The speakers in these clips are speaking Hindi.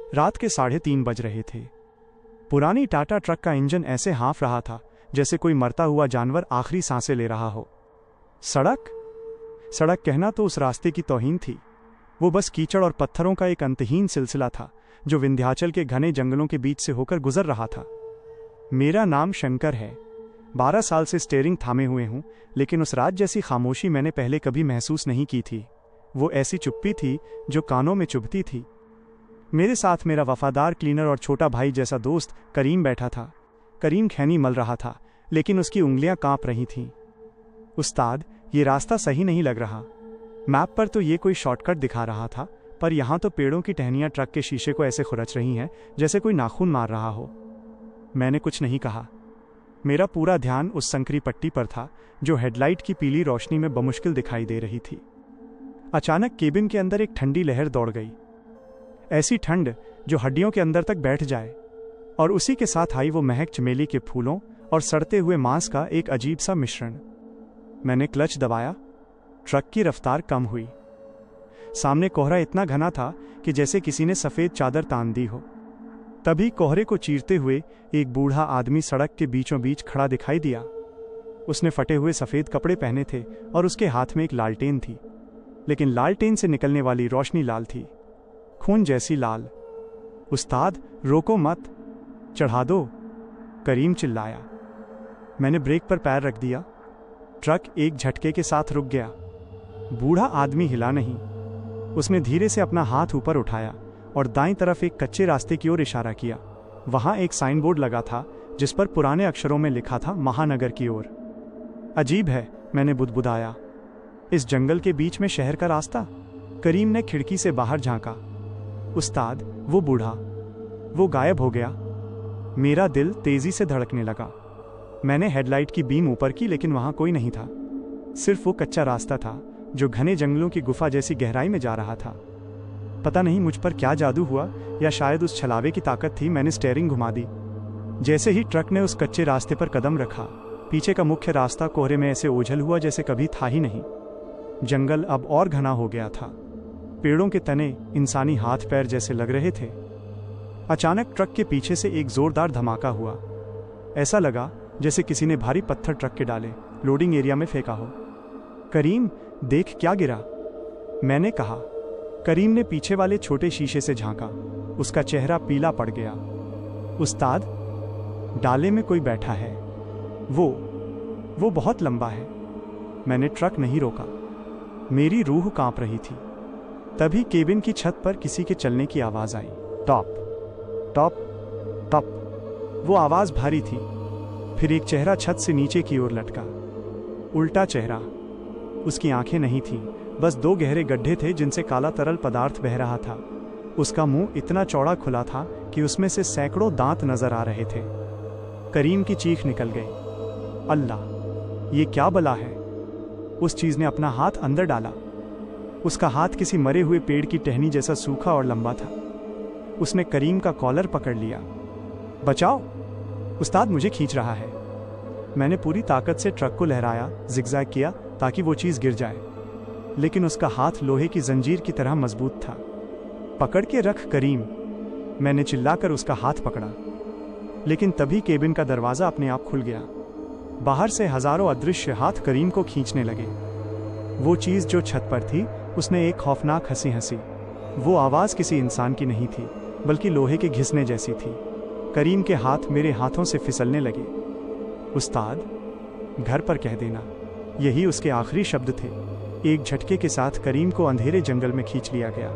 रात के 3:30 बज रहे थे। पुरानी टाटा ट्रक का इंजन ऐसे हाँफ रहा था जैसे कोई मरता हुआ जानवर आखिरी सांसें ले रहा हो। सड़क कहना तो उस रास्ते की तौहीन थी। वो बस कीचड़ और पत्थरों का एक अंतहीन सिलसिला था जो विंध्याचल के घने जंगलों के बीच से होकर गुजर रहा था। मेरा नाम शंकर है। 12 साल से स्टीयरिंग थामे हुए हूं, लेकिन उस रात जैसी खामोशी मैंने पहले कभी महसूस नहीं की थी। वो ऐसी चुप्पी थी जो कानों में चुभती थी। मेरे साथ मेरा वफादार क्लीनर और छोटा भाई जैसा दोस्त करीम बैठा था। करीम खैनी मल रहा था, लेकिन उसकी उंगलियां कांप रही थीं। उस्ताद, ये रास्ता सही नहीं लग रहा। मैप पर तो ये कोई शॉर्टकट दिखा रहा था, पर यहाँ तो पेड़ों की टहनियाँ ट्रक के शीशे को ऐसे खुरच रही हैं जैसे कोई नाखून मार रहा हो। मैंने कुछ नहीं कहा। मेरा पूरा ध्यान उस संकरी पट्टी पर था जो हेडलाइट की पीली रोशनी में बमुश्किल दिखाई दे रही थी। अचानक केबिन के अंदर एक ठंडी लहर दौड़ गई, ऐसी ठंड जो हड्डियों के अंदर तक बैठ जाए, और उसी के साथ आई वो महक चमेली के फूलों और सड़ते हुए मांस का एक अजीब सा मिश्रण। मैंने क्लच दबाया। ट्रक की रफ्तार कम हुई। सामने कोहरा इतना घना था कि जैसे किसी ने सफ़ेद चादर तान दी हो। तभी कोहरे को चीरते हुए एक बूढ़ा आदमी सड़क के बीचों बीच खड़ा दिखाई दिया। उसने फटे हुए सफ़ेद कपड़े पहने थे और उसके हाथ में एक लालटेन थी, लेकिन लालटेन से निकलने वाली रोशनी लाल थी, खून जैसी लाल। उस्ताद, रोको मत, चढ़ा दो, करीम चिल्लाया। मैंने ब्रेक पर पैर रख दिया। ट्रक एक झटके के साथ रुक गया। बूढ़ा आदमी हिला नहीं। उसने धीरे से अपना हाथ ऊपर उठाया और दाईं तरफ एक कच्चे रास्ते की ओर इशारा किया। वहां एक साइन बोर्ड लगा था जिस पर पुराने अक्षरों में लिखा था महानगर की ओर। अजीब है, मैंने बुदबुदाया। इस जंगल के बीच में शहर का रास्ता? करीम ने खिड़की से बाहर झांका। उस्ताद, वो बूढ़ा, वो गायब हो गया। मेरा दिल तेजी से धड़कने लगा। मैंने हेडलाइट की बीम ऊपर की, लेकिन वहां कोई नहीं था। सिर्फ वो कच्चा रास्ता था जो घने जंगलों की गुफा जैसी गहराई में जा रहा था। पता नहीं मुझ पर क्या जादू हुआ, या शायद उस छलावे की ताकत थी। मैंने स्टीयरिंग घुमा दी। जैसे ही ट्रक ने उस कच्चे रास्ते पर कदम रखा, पीछे का मुख्य रास्ता कोहरे में ऐसे ओझल हुआ जैसे कभी था ही नहीं। जंगल अब और घना हो गया था। पेड़ों के तने इंसानी हाथ पैर जैसे लग रहे थे। अचानक ट्रक के पीछे से एक जोरदार धमाका हुआ। ऐसा लगा जैसे किसी ने भारी पत्थर ट्रक के डाले लोडिंग एरिया में फेंका हो। करीम, देख क्या गिरा, मैंने कहा। करीम ने पीछे वाले छोटे शीशे से झांका। उसका चेहरा पीला पड़ गया। उस्ताद, डाले में कोई बैठा है। वो बहुत लंबा है। मैंने ट्रक नहीं रोका। मेरी रूह कांप रही थी। तभी केबिन की छत पर किसी के चलने की आवाज आई। Top top top. वो आवाज भारी थी। फिर एक चेहरा छत से नीचे की ओर लटका। उल्टा चेहरा। उसकी आंखें नहीं थीं, बस 2 गहरे गड्ढे थे जिनसे काला तरल पदार्थ बह रहा था। उसका मुंह इतना चौड़ा खुला था कि उसमें से सैकड़ों दांत नजर आ रहे थे। करीम की चीख निकल गई। अल्लाह, ये क्या बला है। उस चीज ने अपना हाथ अंदर डाला। उसका हाथ किसी मरे हुए पेड़ की टहनी जैसा सूखा और लंबा था। उसने करीम का कॉलर पकड़ लिया। बचाओ, उस्ताद मुझे खींच रहा है। मैंने पूरी ताकत से ट्रक को लहराया, जिगजैग किया ताकि वो चीज गिर जाए, लेकिन उसका हाथ लोहे की जंजीर की तरह मजबूत था। पकड़ के रख करीम, मैंने चिल्लाकर उसका हाथ पकड़ा। लेकिन तभी केबिन का दरवाजा अपने आप खुल गया। बाहर से हजारों अदृश्य हाथ करीम को खींचने लगे। वो चीज जो छत पर थी, उसने एक खौफनाक हंसी हंसी। वो आवाज किसी इंसान की नहीं थी, बल्कि लोहे के घिसने जैसी थी। करीम के हाथ मेरे हाथों से फिसलने लगे। उस्ताद, घर पर कह देना। यही उसके आखिरी शब्द थे। एक झटके के साथ करीम को अंधेरे जंगल में खींच लिया गया।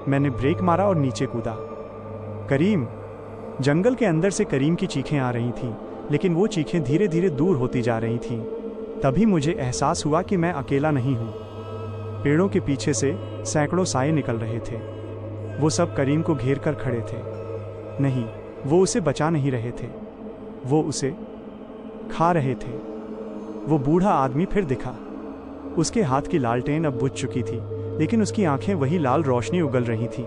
मैंने ब्रेक मारा और नीचे कूदा। करीम। जंगल के अंदर से करीम की चीखें आ रही थीं, लेकिन वो चीखें धीरे धीरे दूर होती जा रही थीं। तभी मुझे एहसास हुआ कि मैं अकेला नहीं हूँ। पेड़ों के पीछे से सैकड़ों साए निकल रहे थे। वो सब करीम को घेर कर खड़े थे। नहीं, वो उसे बचा नहीं रहे थे, वो उसे खा रहे थे। वो बूढ़ा आदमी फिर दिखा। उसके हाथ की लालटेन अब बुझ चुकी थी, लेकिन उसकी आंखें वही लाल रोशनी उगल रही थी।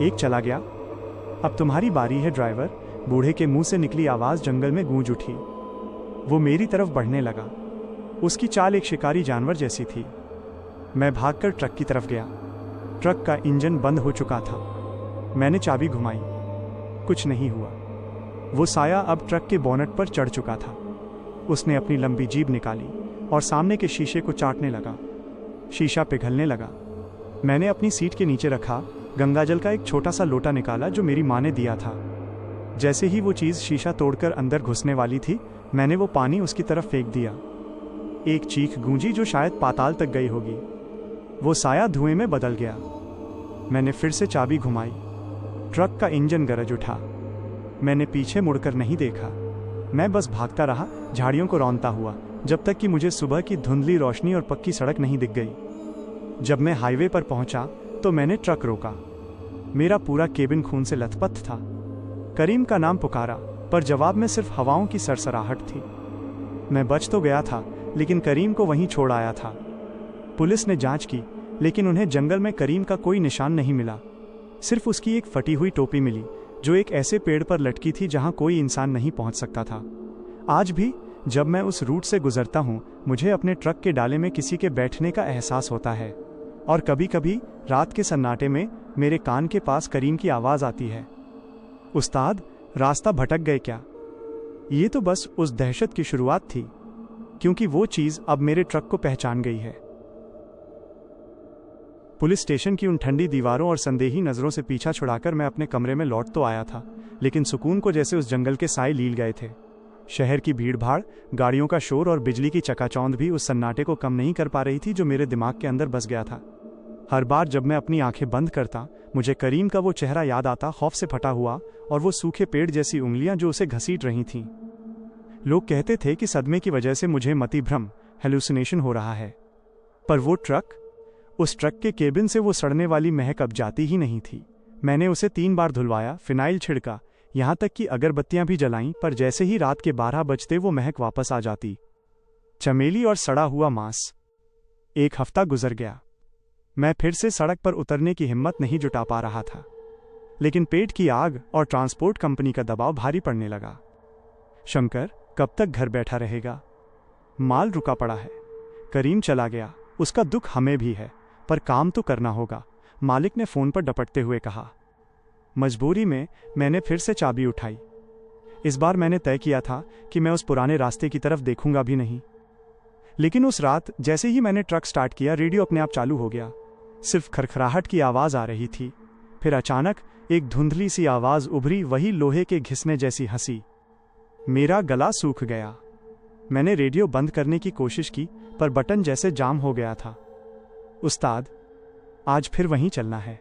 एक चला गया। अब तुम्हारी बारी है ड्राइवर। बूढ़े के मुंह से निकली आवाज जंगल में गूंज उठी। वो मेरी तरफ बढ़ने लगा। उसकी चाल एक शिकारी जानवर जैसी थी। मैं भागकर ट्रक की तरफ गया। ट्रक का इंजन बंद हो चुका था। मैंने चाबी घुमाई, कुछ नहीं हुआ। वो साया अब ट्रक के बोनट पर चढ़ चुका था। उसने अपनी लंबी जीभ निकाली और सामने के शीशे को चाटने लगा। शीशा पिघलने लगा। मैंने अपनी सीट के नीचे रखा गंगाजल का एक छोटा सा लोटा निकाला जो मेरी माँ ने दिया था। जैसे ही वो चीज़ शीशा तोड़कर अंदर घुसने वाली थी, मैंने वो पानी उसकी तरफ फेंक दिया। एक चीख गूंजी जो शायद पाताल तक गई होगी। वो साया धुएं में बदल गया। मैंने फिर से चाबी घुमाई। ट्रक का इंजन गरज उठा। मैंने पीछे मुड़कर नहीं देखा। मैं बस भागता रहा, झाड़ियों को रौंदता हुआ, जब तक कि मुझे सुबह की धुंधली रोशनी और पक्की सड़क नहीं दिख गई। जब मैं हाईवे पर पहुंचा तो मैंने ट्रक रोका। मेरा पूरा केबिन खून से लथपथ था। करीम का नाम पुकारा, पर जवाब में सिर्फ हवाओं की सरसराहट थी। मैं बच तो गया था, लेकिन करीम को वहीं छोड़ आया था। पुलिस ने जांच की, लेकिन उन्हें जंगल में करीम का कोई निशान नहीं मिला। सिर्फ उसकी एक फटी हुई टोपी मिली, जो एक ऐसे पेड़ पर लटकी थी जहां कोई इंसान नहीं पहुंच सकता था। आज भी जब मैं उस रूट से गुजरता हूं, मुझे अपने ट्रक के डाले में किसी के बैठने का एहसास होता है, और कभी कभी रात के सन्नाटे में मेरे कान के पास करीम की आवाज़ आती है, उस्ताद, रास्ता भटक गए क्या? ये तो बस उस दहशत की शुरुआत थी, क्योंकि वो चीज़ अब मेरे ट्रक को पहचान गई है। पुलिस स्टेशन की उन ठंडी दीवारों और संदेही नज़रों से पीछा छुड़ाकर मैं अपने कमरे में लौट तो आया था, लेकिन सुकून को जैसे उस जंगल के साए लील गए थे। शहर की भीड़भाड़, गाड़ियों का शोर और बिजली की चकाचौंध भी उस सन्नाटे को कम नहीं कर पा रही थी जो मेरे दिमाग के अंदर बस गया था। हर बार जब मैं अपनी आंखें बंद करता, मुझे करीम का वो चेहरा याद आता, खौफ से फटा हुआ, और वो सूखे पेड़ जैसी उंगलियां जो उसे घसीट रही थीं। लोग कहते थे कि सदमे की वजह से मुझे मतिभ्रम, हेलुसिनेशन हो रहा है, पर वो ट्रक, उस ट्रक के केबिन से वो सड़ने वाली महक अब जाती ही नहीं थी। मैंने उसे 3 बार धुलवाया, फिनाइल छिड़का, यहाँ तक कि अगरबत्तियां भी जलाईं, पर जैसे ही रात के 12 बजते वो महक वापस आ जाती। चमेली और सड़ा हुआ मांस। 1 हफ्ता गुजर गया। मैं फिर से सड़क पर उतरने की हिम्मत नहीं जुटा पा रहा था, लेकिन पेट की आग और ट्रांसपोर्ट कंपनी का दबाव भारी पड़ने लगा। शंकर कब तक घर बैठा रहेगा? माल रुका पड़ा है। करीम चला गया, उसका दुख हमें भी है, पर काम तो करना होगा, मालिक ने फ़ोन पर डपटते हुए कहा। मजबूरी में मैंने फिर से चाबी उठाई। इस बार मैंने तय किया था कि मैं उस पुराने रास्ते की तरफ देखूंगा भी नहीं। लेकिन उस रात जैसे ही मैंने ट्रक स्टार्ट किया, रेडियो अपने आप चालू हो गया। सिर्फ खरखराहट की आवाज़ आ रही थी। फिर अचानक एक धुंधली सी आवाज़ उभरी, वही लोहे के घिसने जैसी हंसी। मेरा गला सूख गया। मैंने रेडियो बंद करने की कोशिश की, पर बटन जैसे जाम हो गया था। उस्ताद, आज फिर वहीं चलना है।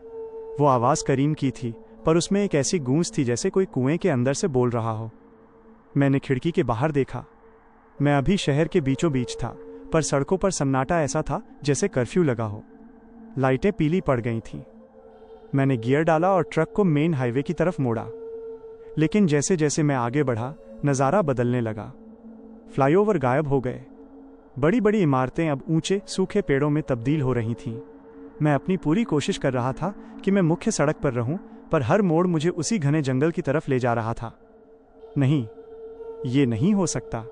वो आवाज़ करीम की थी, पर उसमें एक ऐसी गूंज थी जैसे कोई कुएं के अंदर से बोल रहा हो। मैंने खिड़की के बाहर देखा। मैं अभी शहर के बीचों बीच था, पर सड़कों पर सन्नाटा ऐसा था जैसे कर्फ्यू लगा हो। लाइटें पीली पड़ गई थीं। मैंने गियर डाला और ट्रक को मेन हाईवे की तरफ मोड़ा। लेकिन जैसे जैसे मैं आगे बढ़ा, नज़ारा बदलने लगा। फ्लाईओवर गायब हो गए। बड़ी बड़ी इमारतें अब ऊंचे सूखे पेड़ों में तब्दील हो रही थीं। मैं अपनी पूरी कोशिश कर रहा था कि मैं मुख्य सड़क पर रहूं, पर हर मोड़ मुझे उसी घने जंगल की तरफ ले जा रहा था। नहीं, ये नहीं हो सकता।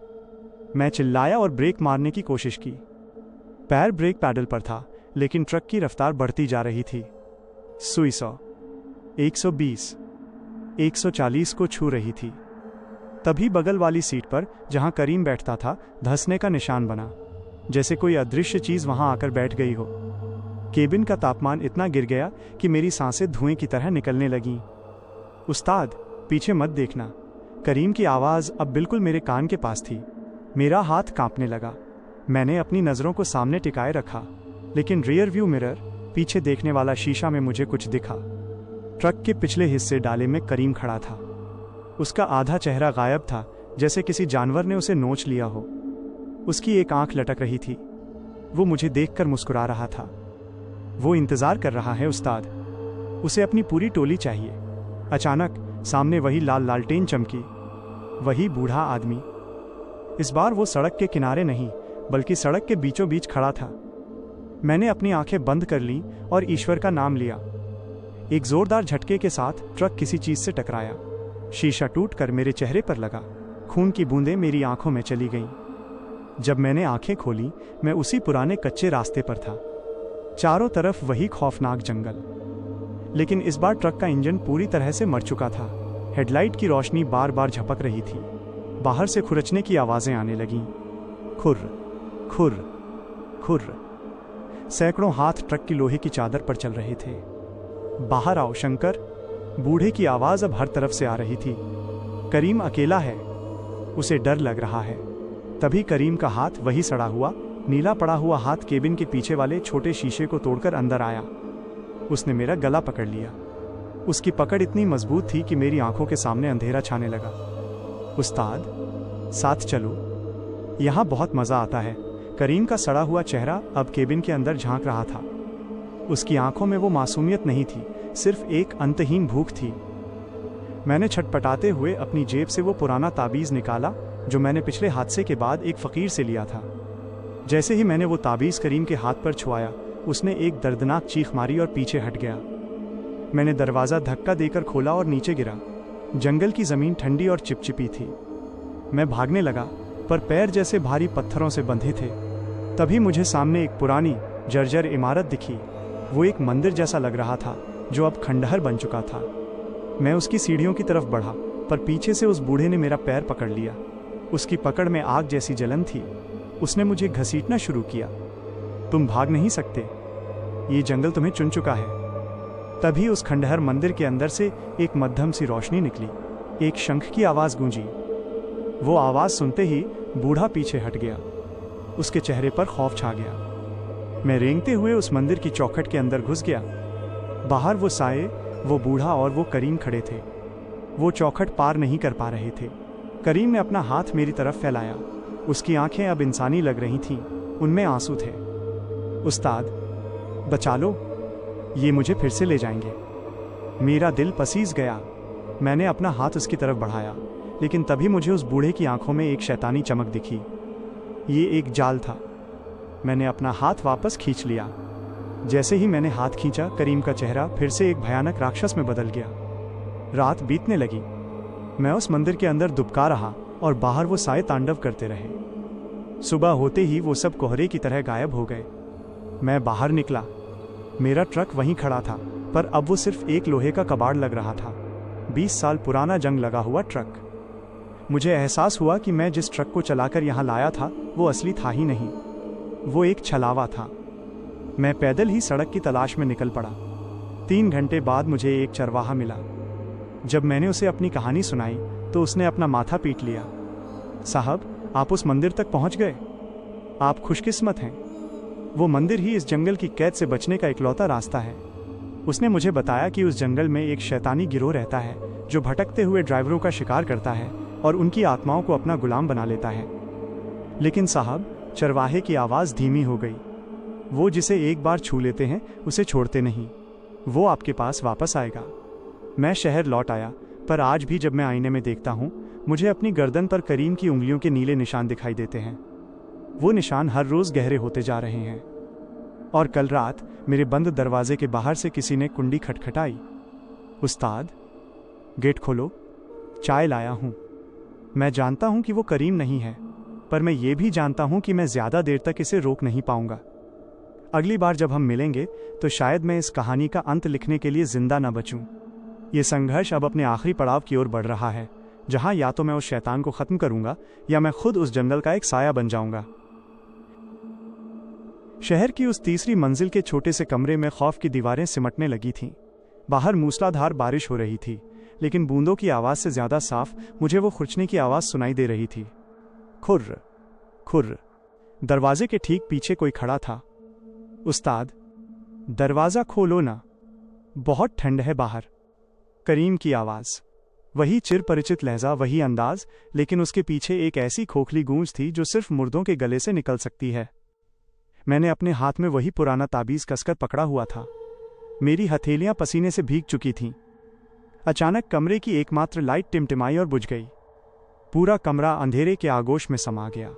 मैं चिल्लाया और ब्रेक मारने की कोशिश की। पैर ब्रेक पैडल पर था, लेकिन ट्रक की रफ्तार बढ़ती जा रही थी। सुई 100, 120, 140 को छू रही थी। तभी बगल वाली सीट पर, जहां करीम बैठता था, धंसने का निशान बना, जैसे कोई अदृश्य चीज वहां आकर बैठ गई हो। केबिन का तापमान इतना गिर गया कि मेरी सांसें धुएं की तरह निकलने लगीं। उस्ताद, पीछे मत देखना। करीम की आवाज़ अब बिल्कुल मेरे कान के पास थी। मेरा हाथ कांपने लगा। मैंने अपनी नज़रों को सामने टिकाए रखा, लेकिन रियर व्यू मिरर, पीछे देखने वाला शीशा में मुझे कुछ दिखा। ट्रक के पिछले हिस्से डाले में करीम खड़ा था। उसका आधा चेहरा गायब था, जैसे किसी जानवर ने उसे नोच लिया हो। उसकी एक आंख लटक रही थी। वो मुझे देखकर मुस्कुरा रहा था। वो इंतज़ार कर रहा है उस्ताद। उसे अपनी पूरी टोली चाहिए। अचानक सामने वही लाल लालटेन चमकी। वही बूढ़ा आदमी। इस बार वो सड़क के किनारे नहीं, बल्कि सड़क के बीचों बीच खड़ा था। मैंने अपनी आंखें बंद कर लीं और ईश्वर का नाम लिया। एक जोरदार झटके के साथ ट्रक किसी चीज से टकराया। शीशा टूटकर मेरे चेहरे पर लगा। खून की बूंदें मेरी आंखों में चली गईं। जब मैंने आंखें खोली, मैं उसी पुराने कच्चे रास्ते पर था। चारों तरफ वही खौफनाक जंगल। लेकिन इस बार ट्रक का इंजन पूरी तरह से मर चुका था। हेडलाइट की रोशनी बार बार झपक रही थी। बाहर से खुरचने की आवाजें आने लगीं। खुर खुर खुर। सैकड़ों हाथ ट्रक की लोहे की चादर पर चल रहे थे। बाहर आओ शंकर, बूढ़े की आवाज अब हर तरफ से आ रही थी। करीम अकेला है, उसे डर लग रहा है। तभी करीम का हाथ, वही सड़ा हुआ नीला पड़ा हुआ हाथ, केबिन के पीछे वाले छोटे शीशे को तोड़कर अंदर आया। उसने मेरा गला पकड़ लिया। उसकी पकड़ इतनी मजबूत थी कि मेरी आंखों के सामने अंधेरा छाने लगा। उस्ताद, साथ चलो, यहां बहुत मजा आता है। करीम का सड़ा हुआ चेहरा अब केबिन के अंदर झांक रहा था। उसकी आंखों में वो मासूमियत नहीं थी, सिर्फ एक अंतहीन भूख थी। मैंने छटपटाते हुए अपनी जेब से वो पुराना ताबीज निकाला जो मैंने पिछले हादसे के बाद एक फकीर से लिया था। जैसे ही मैंने वो ताबीज करीम के हाथ पर छुआया, उसने एक दर्दनाक चीख मारी और पीछे हट गया। मैंने दरवाज़ा धक्का देकर खोला और नीचे गिरा। जंगल की ज़मीन ठंडी और चिपचिपी थी। मैं भागने लगा, पर पैर जैसे भारी पत्थरों से बंधे थे। तभी मुझे सामने एक पुरानी जर्जर इमारत दिखी। वो एक मंदिर जैसा लग रहा था जो अब खंडहर बन चुका था। मैं उसकी सीढ़ियों की तरफ बढ़ा, पर पीछे से उस बूढ़े ने मेरा पैर पकड़ लिया। उसकी पकड़ में आग जैसी जलन थी। उसने मुझे घसीटना शुरू किया। तुम भाग नहीं सकते, ये जंगल तुम्हें चुन चुका है। तभी उस खंडहर मंदिर के अंदर से एक मध्यम सी रोशनी निकली। एक शंख की आवाज़ गूंजी। वो आवाज़ सुनते ही बूढ़ा पीछे हट गया। उसके चेहरे पर खौफ छा गया। मैं रेंगते हुए उस मंदिर की चौखट के अंदर घुस गया। बाहर वो साये, वो बूढ़ा और वो करीम खड़े थे। वो चौखट पार नहीं कर पा रहे थे। करीम ने अपना हाथ मेरी तरफ फैलाया। उसकी आंखें अब इंसानी लग रही थीं, उनमें आंसू थे। उस्ताद, बचा लो, ये मुझे फिर से ले जाएंगे। मेरा दिल पसीज गया। मैंने अपना हाथ उसकी तरफ बढ़ाया, लेकिन तभी मुझे उस बूढ़े की आंखों में एक शैतानी चमक दिखी। ये एक जाल था। मैंने अपना हाथ वापस खींच लिया। जैसे ही मैंने हाथ खींचा, करीम का चेहरा फिर से एक भयानक राक्षस में बदल गया। रात बीतने लगी। मैं उस मंदिर के अंदर दुबका रहा और बाहर वो साए तांडव करते रहे। सुबह होते ही वो सब कोहरे की तरह गायब हो गए। मैं बाहर निकला। मेरा ट्रक वहीं खड़ा था, पर अब वो सिर्फ एक लोहे का कबाड़ लग रहा था। 20 साल पुराना जंग लगा हुआ ट्रक। मुझे एहसास हुआ कि मैं जिस ट्रक को चलाकर यहाँ लाया था वो असली था ही नहीं, वो एक छलावा था। मैं पैदल ही सड़क की तलाश में निकल पड़ा। 3 घंटे बाद मुझे एक चरवाहा मिला। जब मैंने उसे अपनी कहानी सुनाई तो उसने अपना माथा पीट लिया। साहब, आप उस मंदिर तक पहुंच गए। आप खुशकिस्मत हैं। वो मंदिर ही इस जंगल की कैद से बचने का इकलौता रास्ता है। उसने मुझे बताया कि उस जंगल में एक शैतानी गिरोह रहता है जो भटकते हुए ड्राइवरों का शिकार करता है और उनकी आत्माओं को अपना गुलाम बना लेता है। लेकिन साहब, चरवाहे की आवाज़ धीमी हो गई। वो जिसे एक बार छू लेते हैं उसे छोड़ते नहीं। वो आपके पास वापस आएगा। मैं शहर लौट आया, पर आज भी जब मैं आईने में देखता हूँ, मुझे अपनी गर्दन पर करीम की उंगलियों के नीले निशान दिखाई देते हैं। वो निशान हर रोज़ गहरे होते जा रहे हैं। और कल रात मेरे बंद दरवाजे के बाहर से किसी ने कुंडी खटखटाई। उस्ताद, गेट खोलो, चाय लाया हूँ। मैं जानता हूँ कि वो करीम नहीं है, पर मैं ये भी जानता हूँ कि मैं ज़्यादा देर तक इसे रोक नहीं पाऊंगा। अगली बार जब हम मिलेंगे तो शायद मैं इस कहानी का अंत लिखने के लिए जिंदा न बचूं। ये संघर्ष अब अपने आखिरी पड़ाव की ओर बढ़ रहा है, जहां या तो मैं उस शैतान को खत्म करूंगा या मैं खुद उस जंगल का एक साया बन जाऊंगा। शहर की उस तीसरी मंजिल के छोटे से कमरे में खौफ की दीवारें सिमटने लगी थीं। बाहर मूसलाधार बारिश हो रही थी, लेकिन बूंदों की आवाज़ से ज़्यादा साफ मुझे वो खुरचने की आवाज़ सुनाई दे रही थी। खुर्र खुर्र। दरवाजे के ठीक पीछे कोई खड़ा था। उस्ताद, दरवाज़ा खोलो ना, बहुत ठंड है बाहर। करीम की आवाज़, वही चिर परिचित लहजा, वही अंदाज, लेकिन उसके पीछे एक ऐसी खोखली गूंज थी जो सिर्फ मुर्दों के गले से निकल सकती है। मैंने अपने हाथ में वही पुराना ताबीज़ कसकर पकड़ा हुआ था। मेरी हथेलियां पसीने से भीग चुकी थीं। अचानक कमरे की एकमात्र लाइट टिमटिमाई और बुझ गई। पूरा कमरा अंधेरे के आगोश में समा गया।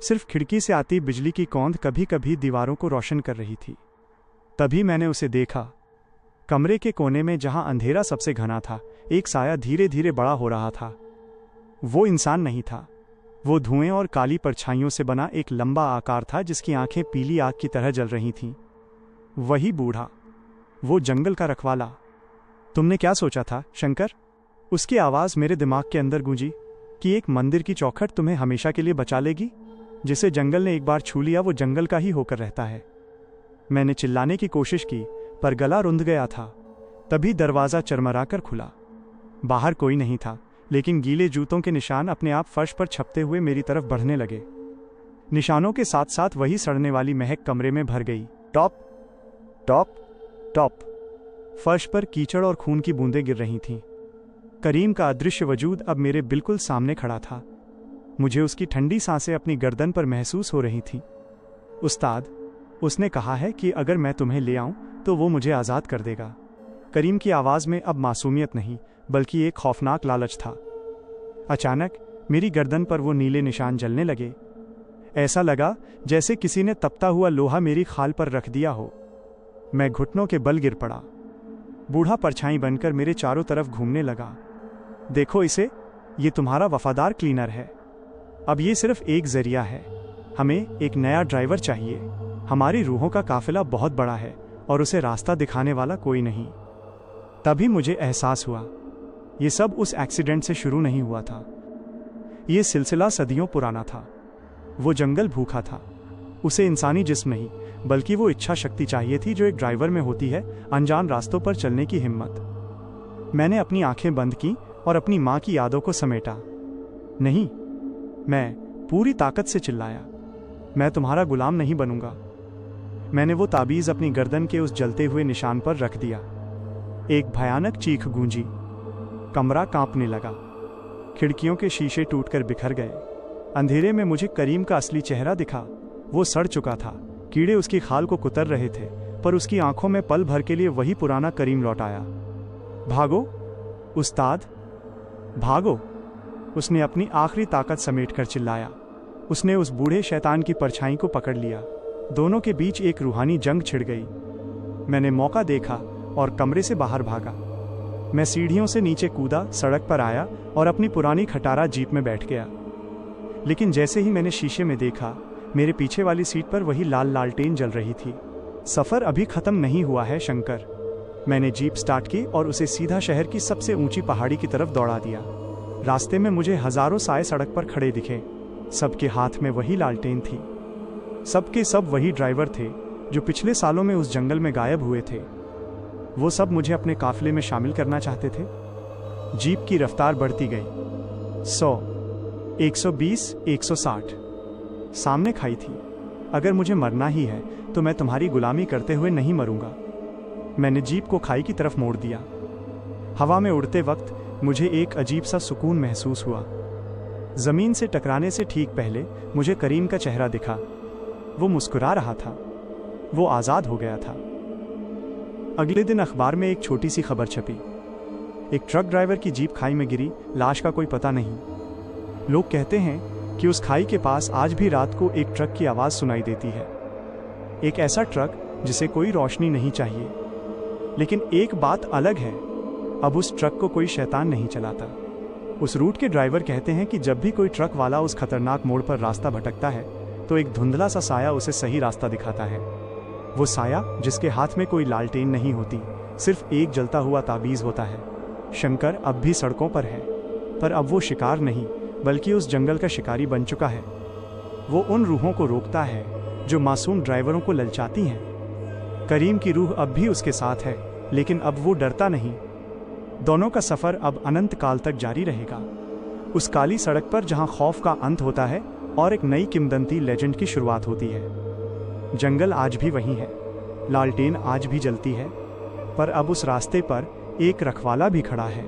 सिर्फ खिड़की से आती बिजली की कौंध कभी कभी दीवारों को रोशन कर रही थी। तभी मैंने उसे देखा। कमरे के कोने में जहां अंधेरा सबसे घना था, एक साया धीरे धीरे बड़ा हो रहा था। वो इंसान नहीं था, वो धुएं और काली परछाइयों से बना एक लंबा आकार था जिसकी आंखें पीली आग की तरह जल रही थीं। वही बूढ़ा, वो जंगल का रखवाला। तुमने क्या सोचा था, शंकर? उसकी आवाज़ मेरे दिमाग के अंदर गूंजी कि एक मंदिर की चौखट तुम्हें हमेशा के लिए बचा लेगी। जिसे जंगल ने एक बार छू लिया वो जंगल का ही होकर रहता है। मैंने चिल्लाने की कोशिश की पर गला रुंध गया था। तभी दरवाज़ा चरमराकर खुला। बाहर कोई नहीं था, लेकिन गीले जूतों के निशान अपने आप फर्श पर छपते हुए मेरी तरफ बढ़ने लगे। निशानों के साथ साथ वही सड़ने वाली महक कमरे में भर गई। Top top top. फर्श पर कीचड़ और खून की बूंदें गिर रही थीं। करीम का अदृश्य वजूद अब मेरे बिल्कुल सामने खड़ा था। मुझे उसकी ठंडी सांसें अपनी गर्दन पर महसूस हो रही थीं। उस्ताद, उसने कहा है कि अगर मैं तुम्हें ले आऊं तो वो मुझे आज़ाद कर देगा। करीम की आवाज़ में अब मासूमियत नहीं बल्कि एक खौफनाक लालच था। अचानक मेरी गर्दन पर वो नीले निशान जलने लगे। ऐसा लगा जैसे किसी ने तपता हुआ लोहा मेरी खाल पर रख दिया हो। मैं घुटनों के बल गिर पड़ा। बूढ़ा परछाई बनकर मेरे चारों तरफ घूमने लगा। देखो इसे, ये तुम्हारा वफादार क्लीनर है। अब ये सिर्फ एक जरिया है। हमें एक नया ड्राइवर चाहिए। हमारी रूहों का काफिला बहुत बड़ा है और उसे रास्ता दिखाने वाला कोई नहीं। तभी मुझे एहसास हुआ, ये सब उस एक्सीडेंट से शुरू नहीं हुआ था। ये सिलसिला सदियों पुराना था। वो जंगल भूखा था। उसे इंसानी जिस्म नहीं बल्कि वो इच्छा शक्ति चाहिए थी जो एक ड्राइवर में होती है, अनजान रास्तों पर चलने की हिम्मत। मैंने अपनी आंखें बंद की और अपनी माँ की यादों को समेटा। नहीं, मैं पूरी ताकत से चिल्लाया, मैं तुम्हारा गुलाम नहीं बनूंगा। मैंने वो ताबीज़ अपनी गर्दन के उस जलते हुए निशान पर रख दिया। एक भयानक चीख गूंजी। कमरा कांपने लगा। खिड़कियों के शीशे टूटकर बिखर गए। अंधेरे में मुझे करीम का असली चेहरा दिखा। वो सड़ चुका था। कीड़े उसकी खाल को कुतर रहे थे, पर उसकी आंखों में पल भर के लिए वही पुराना करीम लौट आया। भागो उस्ताद, भागो! उसने अपनी आखिरी ताकत समेटकर चिल्लाया। उसने उस बूढ़े शैतान की परछाई को पकड़ लिया। दोनों के बीच एक रूहानी जंग छिड़ गई। मैंने मौका देखा और कमरे से बाहर भागा। मैं सीढ़ियों से नीचे कूदा, सड़क पर आया और अपनी पुरानी खटारा जीप में बैठ गया। लेकिन जैसे ही मैंने शीशे में देखा, मेरे पीछे वाली सीट पर वही लाल लालटेन जल रही थी। सफ़र अभी ख़त्म नहीं हुआ है शंकर। मैंने जीप स्टार्ट की और उसे सीधा शहर की सबसे ऊंची पहाड़ी की तरफ दौड़ा दिया। रास्ते में मुझे हजारों साए सड़क पर खड़े दिखे। सबके हाथ में वही लालटेन थी। सबके सब वही ड्राइवर थे जो पिछले सालों में उस जंगल में गायब हुए थे। वो सब मुझे अपने काफिले में शामिल करना चाहते थे। जीप की रफ्तार बढ़ती गई। 100, 120, 160। सामने खाई थी। अगर मुझे मरना ही है तो मैं तुम्हारी गुलामी करते हुए नहीं मरूंगा। मैंने जीप को खाई की तरफ मोड़ दिया। हवा में उड़ते वक्त मुझे एक अजीब सा सुकून महसूस हुआ। जमीन से टकराने से ठीक पहले मुझे करीम का चेहरा दिखा। वो मुस्कुरा रहा था। वो आज़ाद हो गया था। अगले दिन अखबार में एक छोटी सी खबर छपी। एक ट्रक ड्राइवर की जीप खाई में गिरी, लाश का कोई पता नहीं। लोग कहते हैं कि उस खाई के पास आज भी रात को एक ट्रक की आवाज़ सुनाई देती है। एक ऐसा ट्रक जिसे कोई रोशनी नहीं चाहिए। लेकिन एक बात अलग है, अब उस ट्रक को कोई शैतान नहीं चलाता। उस रूट के ड्राइवर कहते हैं कि जब भी कोई ट्रक वाला उस खतरनाक मोड़ पर रास्ता भटकता है तो एक धुंधला सा साया उसे सही रास्ता दिखाता है। वो साया जिसके हाथ में कोई लालटेन नहीं होती, सिर्फ एक जलता हुआ ताबीज़ होता है। शंकर अब भी सड़कों पर है, पर अब वो शिकार नहीं बल्कि उस जंगल का शिकारी बन चुका है। वो उन रूहों को रोकता है जो मासूम ड्राइवरों को ललचाती हैं। करीम की रूह अब भी उसके साथ है, लेकिन अब वो डरता नहीं। दोनों का सफ़र अब अनंत काल तक जारी रहेगा। उस काली सड़क पर जहां खौफ का अंत होता है और एक नई किंवदंती लेजेंड की शुरुआत होती है। जंगल आज भी वही है, लालटेन आज भी जलती है, पर अब उस रास्ते पर एक रखवाला भी खड़ा है।